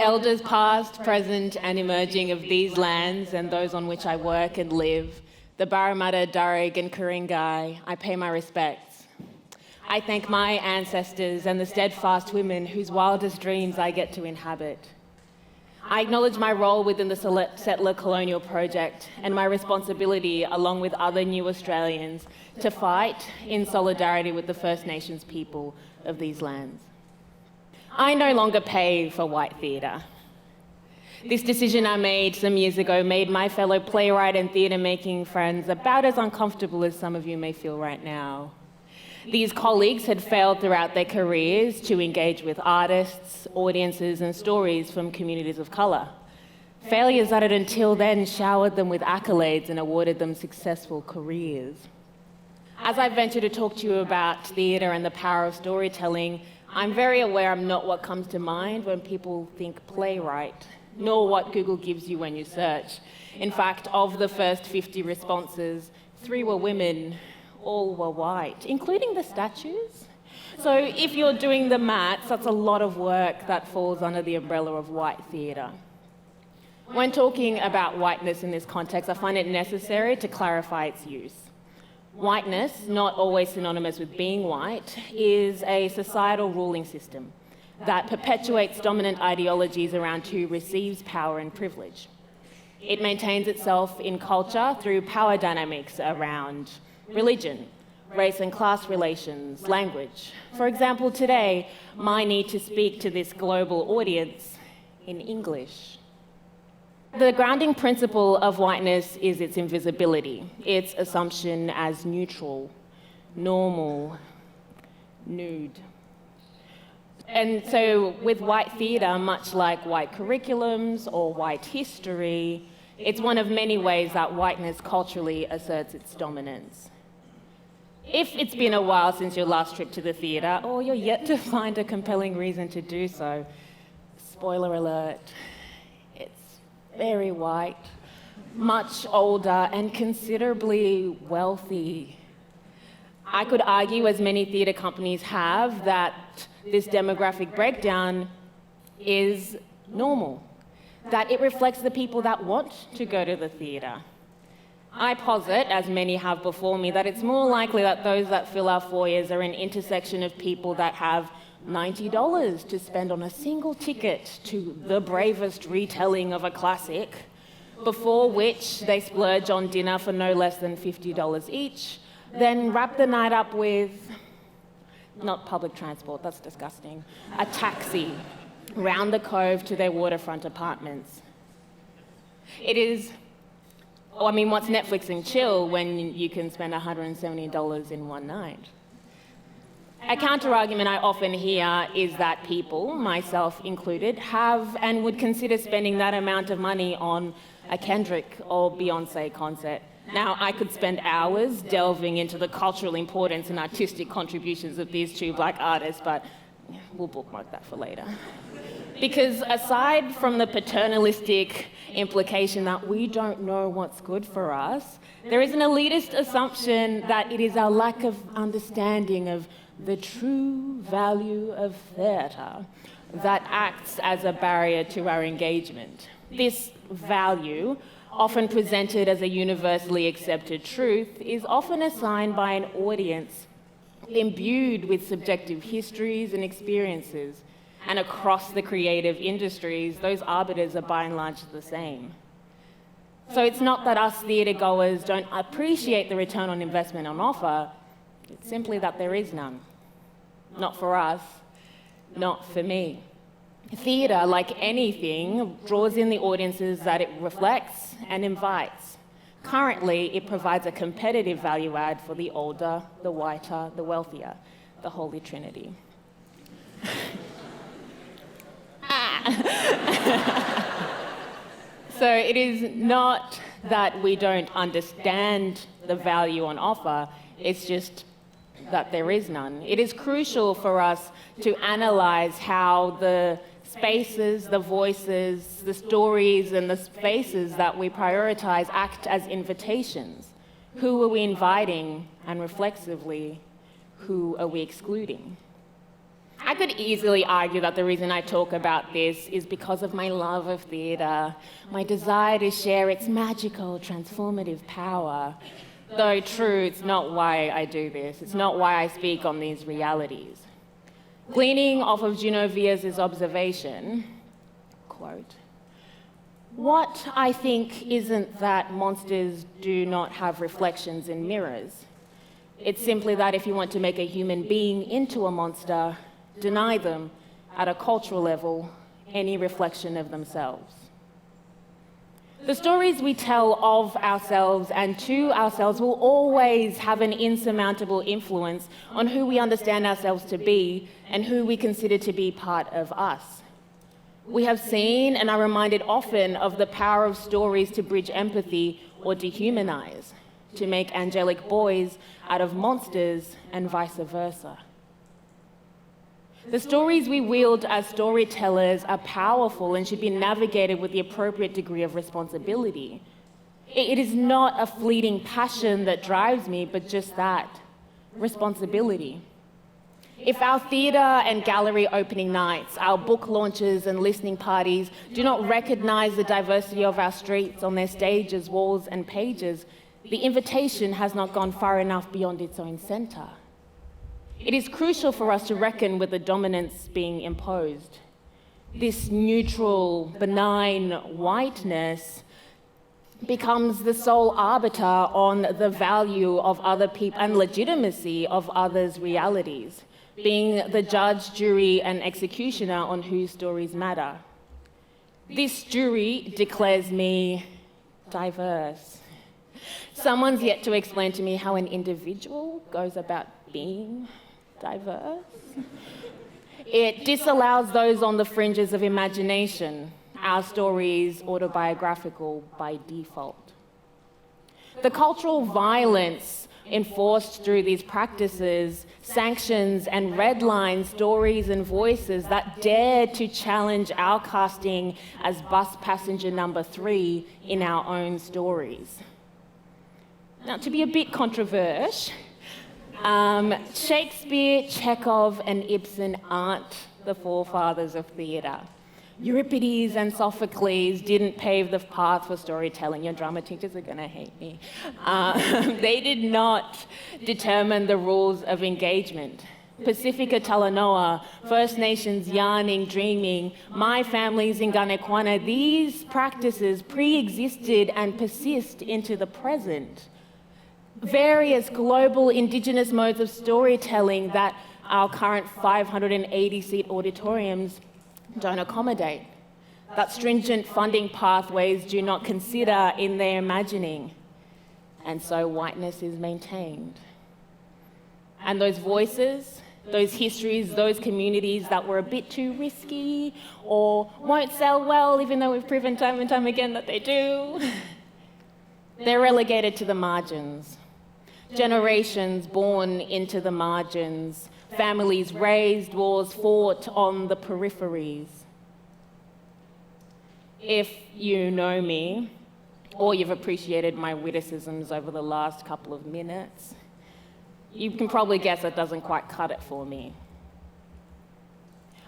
elders past, present and emerging of these lands and those on which I work and live, the Barramata, Darug and Ku-ring-gai, I pay my respects. I thank my ancestors and the steadfast women whose wildest dreams I get to inhabit. I acknowledge my role within the settler colonial project and my responsibility, along with other new Australians, to fight in solidarity with the First Nations people of these lands. I no longer pay for white theatre. This decision I made some years ago made my fellow playwright and theatre-making friends about as uncomfortable as some of you may feel right now. These colleagues had failed throughout their careers to engage with artists, audiences and stories from communities of colour. Failures that had until then showered them with accolades and awarded them successful careers. As I venture to talk to you about theatre and the power of storytelling, I'm very aware I'm not what comes to mind when people think playwright, nor what Google gives you when you search. In fact, of the first 50 responses, 3 were women, all were white, including the statues. So if you're doing the maths, that's a lot of work that falls under the umbrella of white theatre. When talking about whiteness in this context, I find it necessary to clarify its use. Whiteness, not always synonymous with being white, is a societal ruling system that perpetuates dominant ideologies around who receives power and privilege. It maintains itself in culture through power dynamics around religion, race and class relations, language. For example, today, my need to speak to this global audience in English. The grounding principle of whiteness is its invisibility, its assumption as neutral, normal, nude. And so with white theatre, much like white curriculums or white history, it's one of many ways that whiteness culturally asserts its dominance. If it's been a while since your last trip to the theatre, or you're yet to find a compelling reason to do so, spoiler alert, it's very white, much older and considerably wealthy. I could argue, as many theatre companies have, that this demographic breakdown is normal, that it reflects the people that want to go to the theatre. I posit, as many have before me, that it's more likely that those that fill our foyers are an intersection of people that have $90 to spend on a single ticket to the bravest retelling of a classic, before which they splurge on dinner for no less than $50 each, then wrap the night up with, not public transport, that's disgusting, a taxi round the cove to their waterfront apartments. It is, what's Netflix and chill when you can spend $170 in one night? A counter-argument I often hear is that people, myself included, have and would consider spending that amount of money on a Kendrick or Beyonce concert. Now, I could spend hours delving into the cultural importance and artistic contributions of these 2 black artists, but we'll bookmark that for later. Because aside from the paternalistic implication that we don't know what's good for us, there is an elitist assumption that it is our lack of understanding of the true value of theatre that acts as a barrier to our engagement. This value, often presented as a universally accepted truth, is often assigned by an audience imbued with subjective histories and experiences. And across the creative industries, those arbiters are by and large the same. So it's not that us theatre goers don't appreciate the return on investment on offer, it's simply that there is none. Not for us, not for me. Theatre, like anything, draws in the audiences that it reflects and invites. Currently, it provides a competitive value add for the older, the whiter, the wealthier, the Holy Trinity. So it is not that we don't understand the value on offer, it's just that there is none. It is crucial for us to analyse how the spaces, the voices, the stories and the spaces that we prioritise act as invitations. Who are we inviting, and reflexively, who are we excluding? I could easily argue that the reason I talk about this is because of my love of theatre, my desire to share its magical, transformative power. Though true, it's not why I do this. It's not why I speak on these realities. Gleaning off of Genovese's observation, quote, "What I think isn't that monsters do not have reflections in mirrors. It's simply that if you want to make a human being into a monster, deny them, at a cultural level, any reflection of themselves." The stories we tell of ourselves and to ourselves will always have an insurmountable influence on who we understand ourselves to be and who we consider to be part of us. We have seen and are reminded often of the power of stories to bridge empathy or dehumanize, to make angelic boys out of monsters and vice versa. The stories we wield as storytellers are powerful and should be navigated with the appropriate degree of responsibility. It is not a fleeting passion that drives me, but just that, responsibility. If our theatre and gallery opening nights, our book launches and listening parties do not recognise the diversity of our streets on their stages, walls and pages, the invitation has not gone far enough beyond its own centre. It is crucial for us to reckon with the dominance being imposed. This neutral, benign whiteness becomes the sole arbiter on the value of other people and legitimacy of others' realities, being the judge, jury, and executioner on whose stories matter. This jury declares me diverse. Someone's yet to explain to me how an individual goes about being diverse. It disallows those on the fringes of imagination, our stories autobiographical by default. The cultural violence enforced through these practices sanctions and redlines stories and voices that dare to challenge our casting as bus passenger number 3 in our own stories. Now, to be a bit controversial, Shakespeare, Chekhov, and Ibsen aren't the forefathers of theatre. Euripides and Sophocles didn't pave the path for storytelling. Your drama teachers are going to hate me. They did not determine the rules of engagement. Pacifica Talanoa, First Nations yarning, dreaming, my family's in Ganekwana, these practices pre-existed and persist into the present. Various global Indigenous modes of storytelling that our current 580-seat auditoriums don't accommodate, that stringent funding pathways do not consider in their imagining. And so whiteness is maintained. And those voices, those histories, those communities that were a bit too risky or won't sell well, even though we've proven time and time again that they do, they're relegated to the margins. Generations born into the margins, families raised, wars fought on the peripheries. If you know me, or you've appreciated my witticisms over the last couple of minutes, you can probably guess it doesn't quite cut it for me.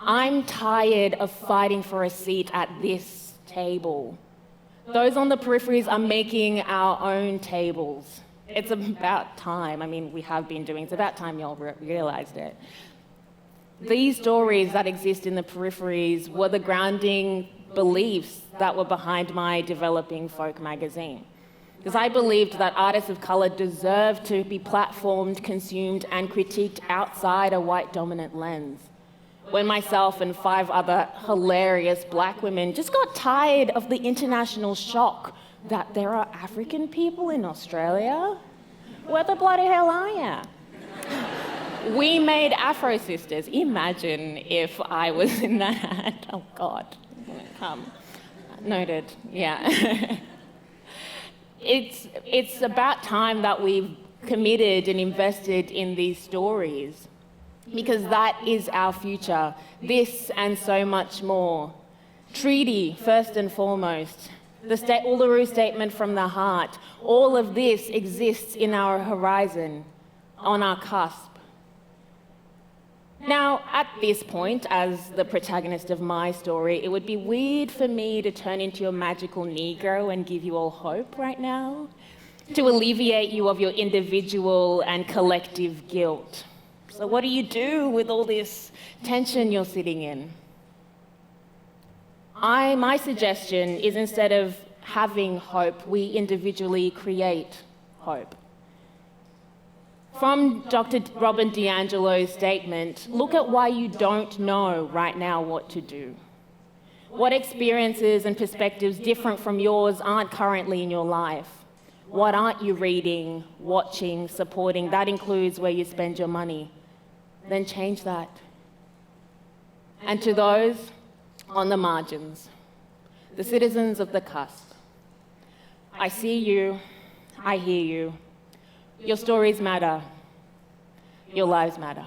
I'm tired of fighting for a seat at this table. Those on the peripheries are making our own tables. It's about time. I mean, we have been doing, it's about time y'all realised it. These stories that exist in the peripheries were the grounding beliefs that were behind my developing folk magazine. Because I believed that artists of colour deserved to be platformed, consumed, and critiqued outside a white dominant lens. When myself and 5 other hilarious black women just got tired of the international shock that there are African people in Australia? Where the bloody hell are ya? We made Afro Sisters. Imagine if I was in that. Oh God, noted, yeah. It's about time that we've committed and invested in these stories, because that is our future, this and so much more. Treaty, first and foremost. The Uluru Statement from the Heart, all of this exists in our horizon, on our cusp. Now, at this point, as the protagonist of my story, it would be weird for me to turn into your magical Negro and give you all hope right now, to alleviate you of your individual and collective guilt. So what do you do with all this tension you're sitting in? My suggestion is, instead of having hope, we individually create hope. From Dr. Robin DiAngelo's statement, look at why you don't know right now what to do. What experiences and perspectives different from yours aren't currently in your life? What aren't you reading, watching, supporting? That includes where you spend your money. Then change that. And to those on the margins, the citizens of the Cusp, I see you, I hear you. Your stories matter. Your lives matter.